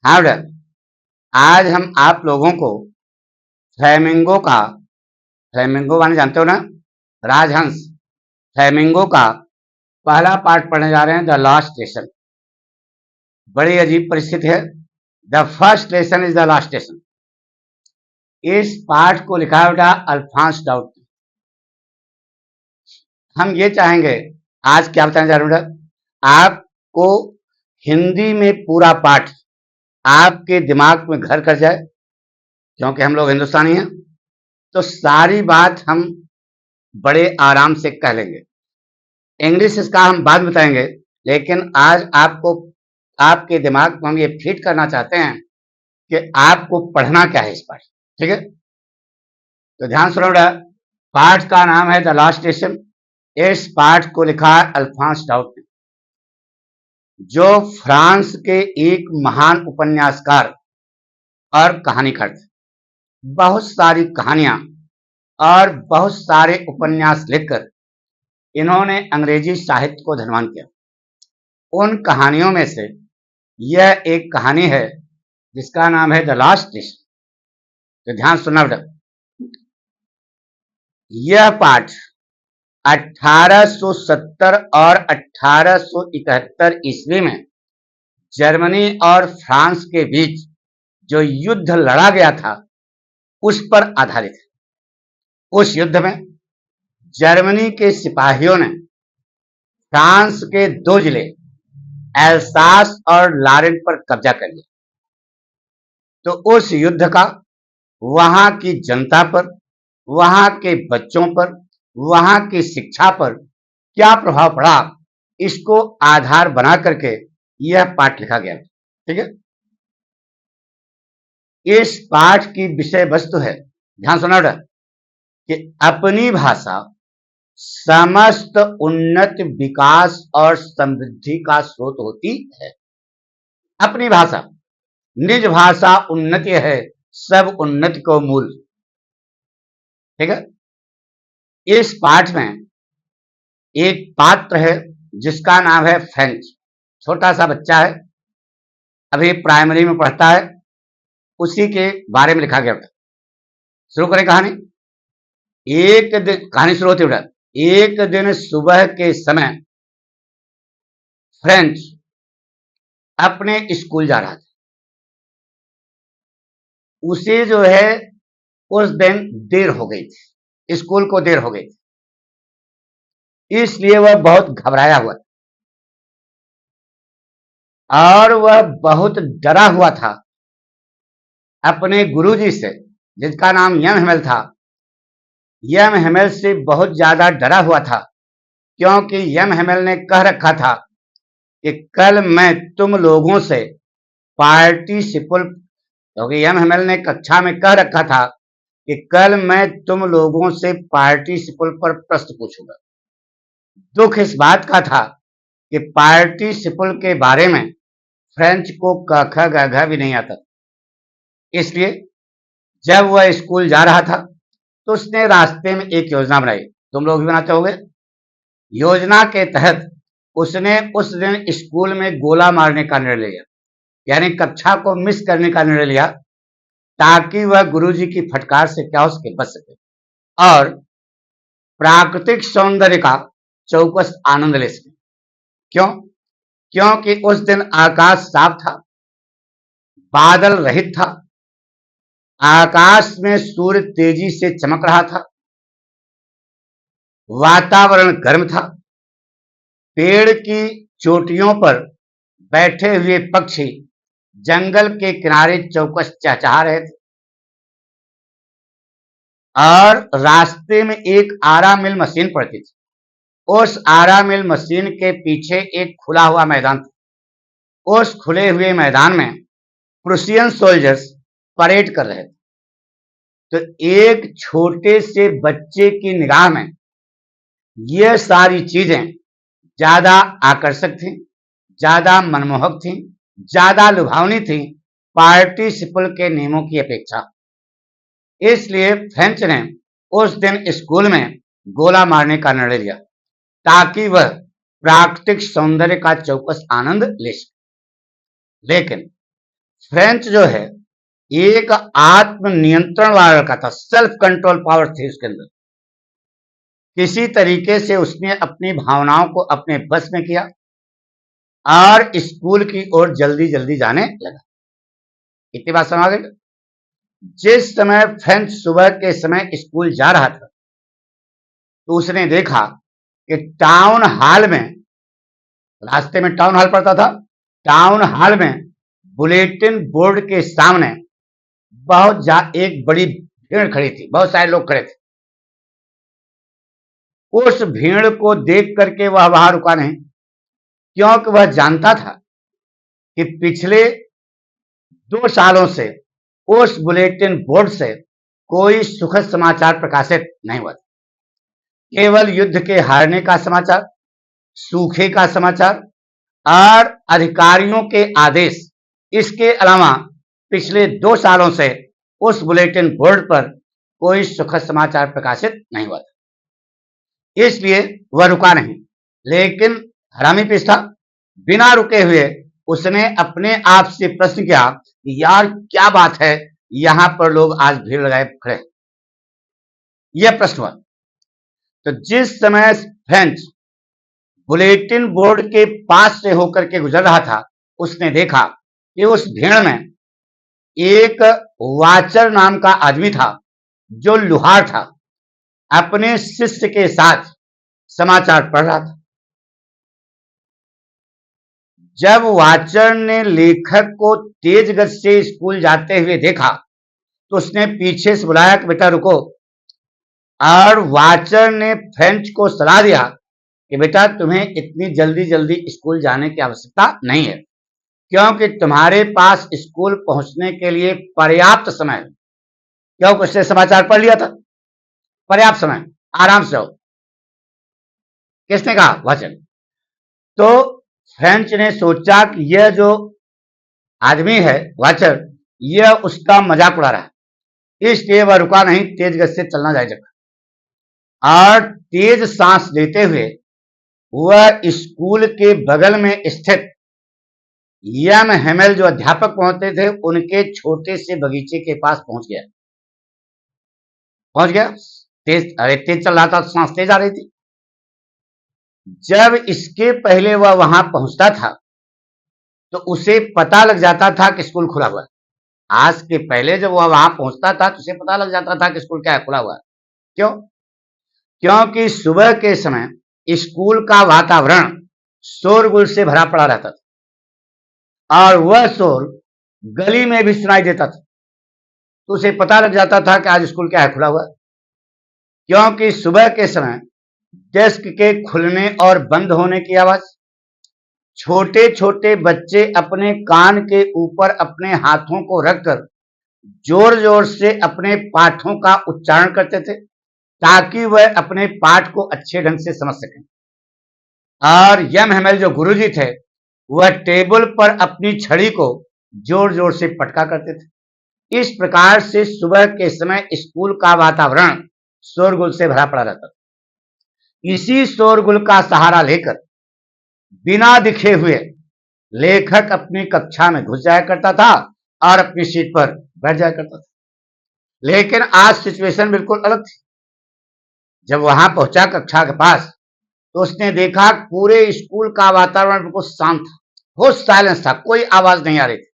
हाँ बेटा, आज हम आप लोगों को फ्लेमिंगो माने जानते हो ना, राजहंस। फ्लेमिंगो का पहला पार्ट पढ़ने जा रहे हैं, द लास्ट लेसन। बड़ी अजीब परिस्थिति है। The first lesson is the last lesson. इस पाठ को लिखा है बेटा अल्फांस डाउट। हम ये चाहेंगे, आज क्या बताने जा रहे हैं बेटा, आपको हिंदी में पूरा पाठ आपके दिमाग में घर कर जाए, क्योंकि हम लोग हिंदुस्तानी हैं, तो सारी बात हम बड़े आराम से कह लेंगे। इंग्लिश इसका हम बाद में बताएंगे, लेकिन आज आपको आपके दिमाग में हम ये फिट करना चाहते हैं कि आपको पढ़ना क्या है इस पाठ। ठीक है, तो ध्यान सुनो बेटा। पाठ का नाम है द लास्ट लेसन। इस पाठ को लिखा है अल्फांस डाउट ने, जो फ्रांस के एक महान उपन्यासकार और कहानीकार थे। बहुत सारी कहानियां और बहुत सारे उपन्यास लिखकर इन्होंने अंग्रेजी साहित्य को धनवान किया। उन कहानियों में से यह एक कहानी है जिसका नाम है द लास्ट लेसन। तो ध्यान सुनना बेटा। यह पाठ 1870 और 1871 ईस्वी में जर्मनी और फ्रांस के बीच जो युद्ध लड़ा गया था उस पर आधारित है। उस युद्ध में जर्मनी के सिपाहियों ने फ्रांस के 2 जिले एल्सास और लारेन पर कब्जा कर लिया। तो उस युद्ध का वहां की जनता पर, वहां के बच्चों पर, वहां की शिक्षा पर क्या प्रभाव पड़ा, इसको आधार बना करके यह पाठ लिखा गया। ठीक है, इस पाठ की विषय वस्तु है, ध्यान सुना बेटा, कि अपनी भाषा समस्त उन्नत विकास और समृद्धि का स्रोत होती है। अपनी भाषा, निज भाषा उन्नति है, सब उन्नति को मूल। ठीक है, इस पाठ में एक पात्र है जिसका नाम है फ्रेंच। छोटा सा बच्चा है, अभी प्राइमरी में पढ़ता है, उसी के बारे में लिखा गया। शुरू करें कहानी। एक दिन कहानी शुरू होती है। एक दिन सुबह के समय फ्रेंच अपने स्कूल जा रहा था। उसे जो है उस दिन देर हो गई थी, स्कूल को देर हो गई थी, इसलिए वह बहुत घबराया हुआ था और वह बहुत डरा हुआ था अपने गुरुजी से, जिसका नाम यम हेमेल था। यम हेमेल से बहुत ज्यादा डरा हुआ था, क्योंकि यम हेमेल ने कह रखा था कि कल मैं तुम लोगों से पार्टिसिपल, क्योंकि यम हेमेल ने कक्षा में कह रखा था कि कल मैं तुम लोगों से पार्टिसिपल पर प्रश्न पूछूंगा। दुख इस बात का था कि पार्टिसिपल के बारे में फ्रेंच को क ख ग घ भी नहीं आता। इसलिए जब वह स्कूल जा रहा था तो उसने रास्ते में एक योजना बनाई। तुम लोग भी बनाते होंगे। योजना के तहत उसने उस दिन स्कूल में गोला मारने का निर्णय लिया, यानी कक्षा को मिस करने का निर्णय लिया, ताकि वह गुरुजी की फटकार से क्या हो सके, बच सके और प्राकृतिक सौंदर्य का चौकस आनंद ले सके। क्यों? क्योंकि उस दिन आकाश साफ था, बादल रहित था, आकाश में सूर्य तेजी से चमक रहा था, वातावरण गर्म था, पेड़ की चोटियों पर बैठे हुए पक्षी जंगल के किनारे चौकस चहचहा रहे थे और रास्ते में एक आरा मिल मशीन पड़ती थी। उस आरा मिल मशीन के पीछे एक खुला हुआ मैदान था। उस खुले हुए मैदान में प्रूसियन सोल्जर्स परेड कर रहे थे। तो एक छोटे से बच्चे की निगाह में ये सारी चीजें ज्यादा आकर्षक थी, ज्यादा मनमोहक थी, ज्यादा लुभावनी थी पार्टिसिपल के नियमों की अपेक्षा। इसलिए फ्रेंच ने उस दिन स्कूल में गोला मारने का निर्णय लिया, ताकि वह प्राकृतिक सौंदर्य का चौकस आनंद ले सके। लेकिन फ्रेंच जो है एक आत्म नियंत्रण वाला लड़का था, सेल्फ कंट्रोल पावर थी उसके अंदर। किसी तरीके से उसने अपनी भावनाओं को अपने बस में किया और स्कूल की ओर जल्दी जल्दी जाने लगा। इतनी बात समझ गए? जिस समय फ्रेंच सुबह के समय स्कूल जा रहा था तो उसने देखा कि टाउन हॉल में, रास्ते में टाउन हॉल पड़ता था, टाउन हॉल में बुलेटिन बोर्ड के सामने एक बड़ी भीड़ खड़ी थी, बहुत सारे लोग खड़े थे। उस भीड़ को देख करके वह वहां रुका नहीं, क्योंकि वह जानता था कि पिछले 2 सालों से उस बुलेटिन बोर्ड से कोई सुखद समाचार प्रकाशित नहीं हुआ। केवल युद्ध के हारने का समाचार, सूखे का समाचार और अधिकारियों के आदेश, इसके अलावा पिछले 2 सालों से उस बुलेटिन बोर्ड पर कोई सुखद समाचार प्रकाशित नहीं हुआ था। इसलिए वह रुका नहीं, लेकिन हरामी पीस था। बिना रुके हुए उसने अपने आप से प्रश्न किया कि यार क्या बात है, यहां पर लोग आज भीड़ लगाए खड़े हैं। यह प्रश्न हुआ। तो जिस समय फ्रेंच बुलेटिन बोर्ड के पास से होकर के गुजर रहा था, उसने देखा कि उस भीड़ में एक वाचर नाम का आदमी था, जो लुहार था, अपने शिष्य के साथ समाचार पढ़ रहा था। जब वाचर ने लेखक को तेज गति से स्कूल जाते हुए देखा तो उसने पीछे से बुलाया कि बेटा रुको, और वाचर ने फ्रेंच को सलाह दिया कि बेटा तुम्हें इतनी जल्दी जल्दी स्कूल जाने की आवश्यकता नहीं है, क्योंकि तुम्हारे पास स्कूल पहुंचने के लिए पर्याप्त समय है। क्योंकि उसने समाचार पढ़ लिया था, पर्याप्त समय, आराम से हो। किसने कहा? वाचर। तो फ्रेंच ने सोचा कि यह जो आदमी है वाचर, यह उसका मजाक उड़ा रहा है, इसलिए वह रुका नहीं, तेज गति से चलना जारी रखा और तेज सांस लेते हुए वह स्कूल के बगल में स्थित यम हेमेल जो अध्यापक पहुंचते थे उनके छोटे से बगीचे के पास पहुंच गया। तेज चल रहा था, सांस तेज आ रही थी। जब इसके पहले वह वहां पहुंचता था तो उसे पता लग जाता था कि स्कूल खुला हुआ है। आज के पहले जब वह वहां पहुंचता था तो उसे पता लग जाता था कि स्कूल क्या है, खुला हुआ है। क्यों? क्योंकि सुबह के समय स्कूल का वातावरण शोरगुल से भरा पड़ा रहता था और वह शोर गली में भी सुनाई देता था, तो उसे पता लग जाता था कि आज स्कूल क्या है, खुला हुआ है। क्योंकि सुबह के समय डेस्क के खुलने और बंद होने की आवाज, छोटे छोटे बच्चे अपने कान के ऊपर अपने हाथों को रखकर जोर जोर से अपने पाठों का उच्चारण करते थे ताकि वह अपने पाठ को अच्छे ढंग से समझ सकें। और यम हेमेल जो गुरुजी थे वह टेबल पर अपनी छड़ी को जोर जोर से पटका करते थे। इस प्रकार से सुबह के समय स्कूल का वातावरण शोरगुल से भरा पड़ा रहता था। इसी शोरगुल का सहारा लेकर बिना दिखे हुए लेखक अपनी कक्षा में घुस जाया करता था और अपनी सीट पर बैठ जाया करता था। लेकिन आज सिचुएशन बिल्कुल अलग थी। जब वहां पहुंचा कक्षा के पास तो उसने देखा पूरे स्कूल का वातावरण बिल्कुल शांत था, बहुत साइलेंस था, कोई आवाज नहीं आ रही थी,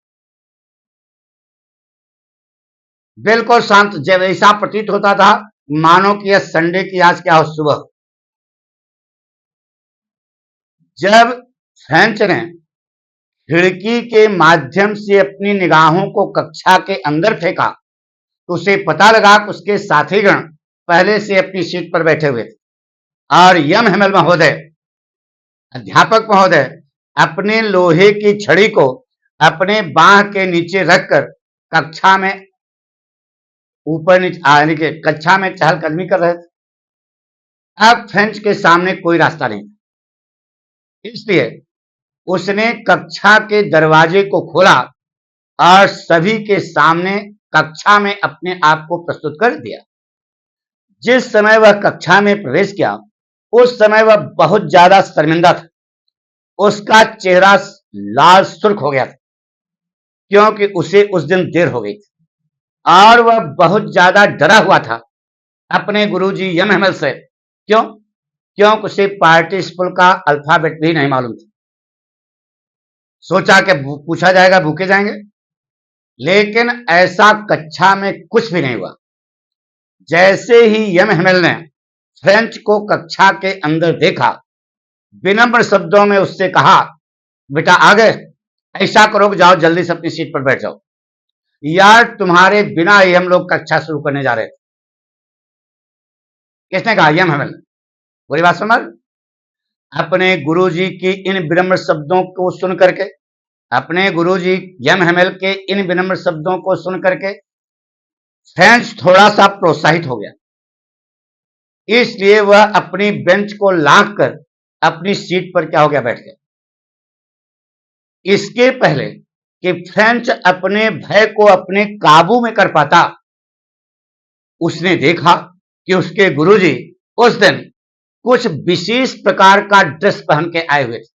बिल्कुल शांत। जब ऐसा प्रतीत होता था मानो कि यह संडे की आज क्या हो सुबह। जब फ्रेंच ने खिड़की के माध्यम से अपनी निगाहों को कक्षा के अंदर फेंका तो उसे पता लगा कि उसके साथीगण पहले से अपनी सीट पर बैठे हुए थे और यम हेमेल महोदय, अध्यापक महोदय, अपने लोहे की छड़ी को अपने बाह के नीचे रखकर कक्षा में ऊपर नीचे यानी कि कक्षा में चहलकदमी कर रहे थे। अब फ्रेंच के सामने कोई रास्ता नहीं था, इसलिए उसने कक्षा के दरवाजे को खोला और सभी के सामने कक्षा में अपने आप को प्रस्तुत कर दिया। जिस समय वह कक्षा में प्रवेश किया उस समय वह बहुत ज्यादा शर्मिंदा था, उसका चेहरा लाल सुर्ख हो गया था। क्योंकि उसे उस दिन देर हो गई थी और वह बहुत ज्यादा डरा हुआ था अपने गुरुजी यम हेमल से। क्यों? क्योंकि उसे पार्टिसिपल का अल्फाबेट भी नहीं मालूम था। सोचा कि पूछा जाएगा भूखे जाएंगे, लेकिन ऐसा कक्षा में कुछ भी नहीं हुआ। जैसे ही यम हेमल ने फ्रेंच को कक्षा के अंदर देखा, विनम्र शब्दों में उससे कहा, बेटा आ गए, ऐसा करो कि जाओ जल्दी से अपनी सीट पर बैठ जाओ, यार तुम्हारे बिना ही हम लोग कक्षा शुरू करने जा रहे थे। किसने कहा? यम हेमल ने। पूरी बात समझ? अपने गुरुजी की इन विनम्र शब्दों को सुन करके, अपने गुरुजी यम हेमल के इन विनम्र शब्दों को सुन करके फ्रेंच थोड़ा सा प्रोत्साहित हो गया। इसलिए वह अपनी बेंच को लांघ कर अपनी सीट पर क्या हो गया? बैठ गया। इसके पहले कि फ्रेंच अपने भय को अपने काबू में कर पाता, उसने देखा कि उसके गुरुजी उस दिन कुछ विशेष प्रकार का ड्रेस पहन के आए हुए थे।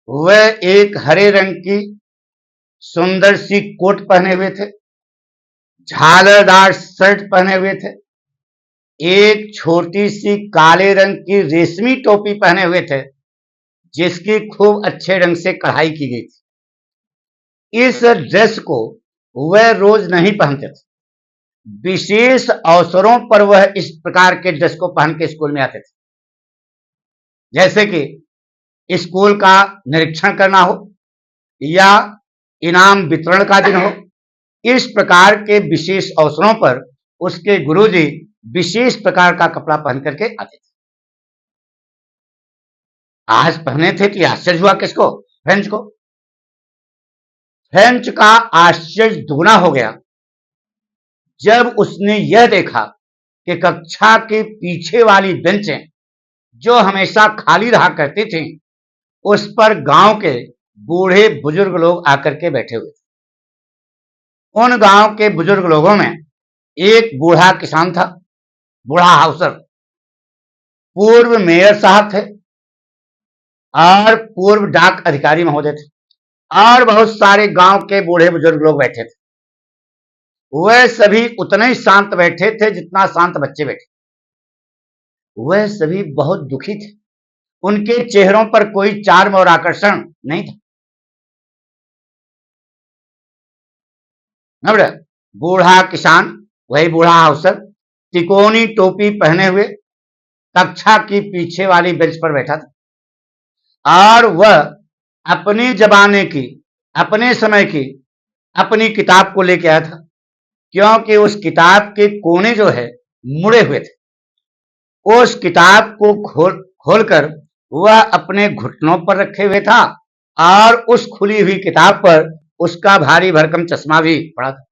वह एक हरे रंग की सुंदर सी कोट पहने हुए थे, झालरदार शर्ट पहने हुए थे, एक छोटी सी काले रंग की रेशमी टोपी पहने हुए थे, जिसकी खूब अच्छे रंग से कढ़ाई की गई थी। इस ड्रेस को वह रोज नहीं पहनते थे, विशेष अवसरों पर वह इस प्रकार के ड्रेस को पहन के स्कूल में आते थे, जैसे कि स्कूल का निरीक्षण करना हो या इनाम वितरण का दिन हो। इस प्रकार के विशेष अवसरों पर उसके गुरुजी विशेष प्रकार का कपड़ा पहन करके आते थे। आज पहने थे कि आश्चर्य हुआ किसको? फ्रेंच को। फ्रेंच का आश्चर्य दुगना हो गया जब उसने यह देखा कि कक्षा के पीछे वाली बेंचें जो हमेशा खाली रहा करती थी, उस पर गांव के बूढ़े बुजुर्ग लोग आकर के बैठे हुए थे। उन गांव के बुजुर्ग लोगों में एक बूढ़ा किसान था, बूढ़ा हाउसर, पूर्व मेयर साहब थे और पूर्व डाक अधिकारी महोदय थे, और बहुत सारे गांव के बूढ़े बुजुर्ग लोग बैठे थे। वह सभी उतने ही शांत बैठे थे जितना शांत बच्चे बैठे। वह सभी बहुत दुखी थे, उनके चेहरों पर कोई चार्म और आकर्षण नहीं था। न बेटा, बूढ़ा किसान, वही बूढ़ा हाउसर, तिकोनी टोपी पहने हुए कक्षा की पीछे वाली बेंच पर बैठा था और वह अपने जमाने की, अपने समय की अपनी किताब को लेके आया था, क्योंकि उस किताब के कोने जो है मुड़े हुए थे। उस किताब को खोलकर वह अपने घुटनों पर रखे हुए था और उस खुली हुई किताब पर उसका भारी भरकम चश्मा भी पड़ा था।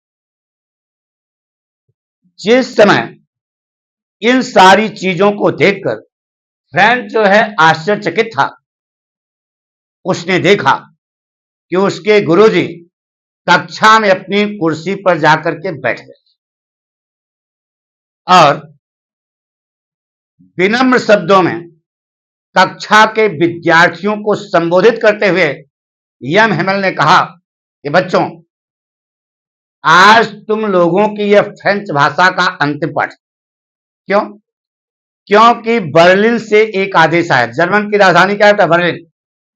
जिस समय इन सारी चीजों को देखकर फ्रेंच जो है आश्चर्यचकित था, उसने देखा कि उसके गुरुजी कक्षा में अपनी कुर्सी पर जाकर के बैठ गए और विनम्र शब्दों में कक्षा के विद्यार्थियों को संबोधित करते हुए यम हेमल ने कहा कि बच्चों, आज तुम लोगों की यह फ्रेंच भाषा का अंतिम पाठ। क्यों? क्योंकि बर्लिन से एक आदेश आया। जर्मन की राजधानी क्या है? बर्लिन।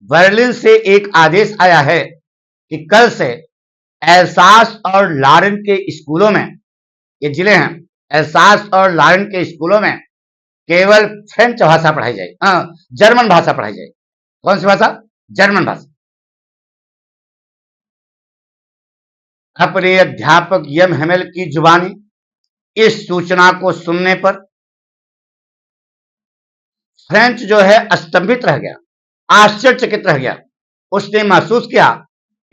बर्लिन से एक आदेश आया है कि कल से एल्सास और लारेन के स्कूलों में, ये जिले हैं, एल्सास और लारेन के स्कूलों में केवल फ्रेंच भाषा पढ़ाई जाएगी, जर्मन भाषा पढ़ाई जाएगी। कौन सी भाषा? जर्मन भाषा। अपने अध्यापक यम हेमल की जुबानी इस सूचना को सुनने पर फ्रेंच जो है स्तंभित रह गया, आश्चर्यचकित रह गया। उसने महसूस किया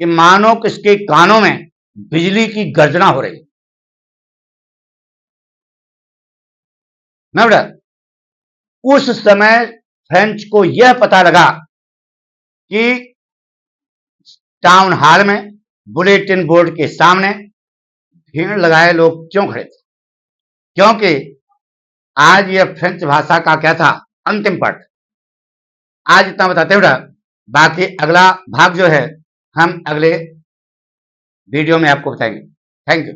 कि मानो किसके कानों में बिजली की गर्जना हो रही। न बेटा, उस समय फ्रेंच को यह पता लगा कि टाउन हॉल में बुलेटिन बोर्ड के सामने भीड़ लगाए लोग क्यों खड़े थे, क्योंकि आज यह फ्रेंच भाषा का क्या था? अंतिम पाठ। आज इतना बताते बेटा, बाकी अगला भाग जो है हम अगले वीडियो में आपको बताएंगे। Thank you.